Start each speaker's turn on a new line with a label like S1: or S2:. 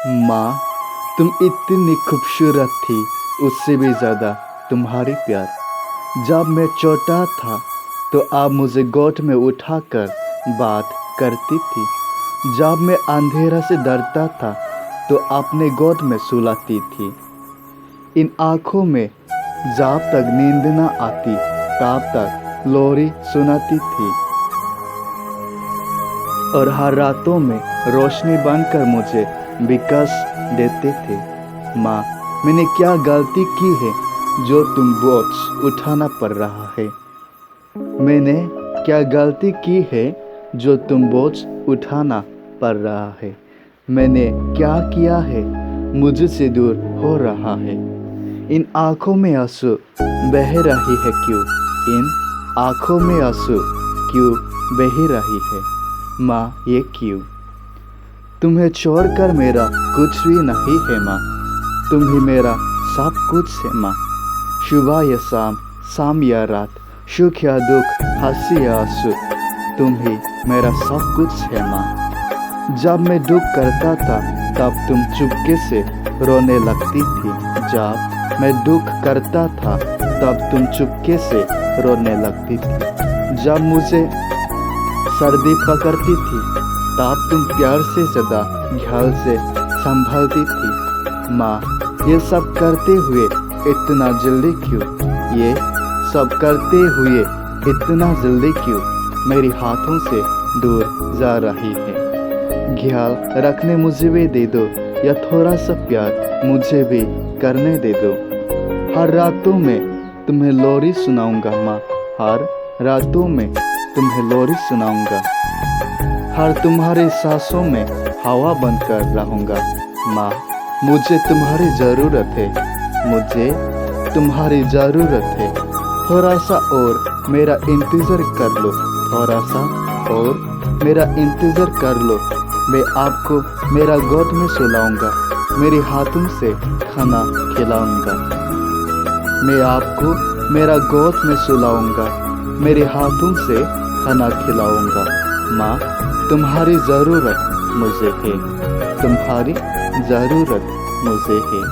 S1: माँ, तुम इतनी खूबसूरत थी, उससे भी ज़्यादा तुम्हारी प्यार। जब मैं छोटा था तो आप मुझे गोद में उठाकर बात करती थी। जब मैं अंधेरा से डरता था तो अपने गोद में सुलाती थी। इन आँखों में जब तक नींद न आती तब तक लोरी सुनाती थी और हर रातों में रोशनी बनकर मुझे विकास देते थे। माँ, मैंने क्या गलती की है जो तुम बोझ उठाना पड़ रहा है? मैंने क्या गलती की है जो तुम बोझ उठाना पड़ रहा है? मैंने क्या किया है मुझसे दूर हो रहा है? इन आँखों में आंसू बह रही है क्यों? इन आँखों में आंसू क्यों बह रही है? माँ, ये क्यों? तुम्हें छोड़कर मेरा कुछ भी नहीं है माँ, तुम ही मेरा सब कुछ है माँ। सुबह या शाम, शाम या रात, सुख या दुख, हंसी या आंसू, तुम ही मेरा सब कुछ है माँ। जब मैं दुख करता था तब तुम चुपके से रोने लगती थी। जब मैं दुख करता था तब तुम चुपके से रोने लगती थी। जब मुझे सर्दी पकड़ती थी तब तुम प्यार से ज़्यादा ख्याल से संभालती थी। माँ, ये सब करते हुए इतना जल्दी क्यों? ये सब करते हुए इतना जल्दी क्यों मेरे हाथों से दूर जा रही है? ख्याल रखने मुझे भी दे दो या थोड़ा सा प्यार मुझे भी करने दे दो। हर रातों में तुम्हें लोरी सुनाऊंगा माँ, हर रातों में तुम्हें लोरी सुनाऊंगा। हर तुम्हारे सांसों में हवा बनकर रहूंगा। माँ, मुझे तुम्हारी ज़रूरत है, मुझे तुम्हारी ज़रूरत है। थोड़ा सा और मेरा इंतज़ार कर लो, थोड़ा सा और मेरा इंतज़ार कर लो। मैं आपको मेरा गोद में सुलाऊंगा, मेरे हाथों से खाना खिलाऊंगा। मैं आपको मेरा गोद में सुलाऊंगा, मेरे हाथों से खाना खिलाऊंगा। माँ, तुम्हारी ज़रूरत मुझे है, तुम्हारी ज़रूरत मुझे है।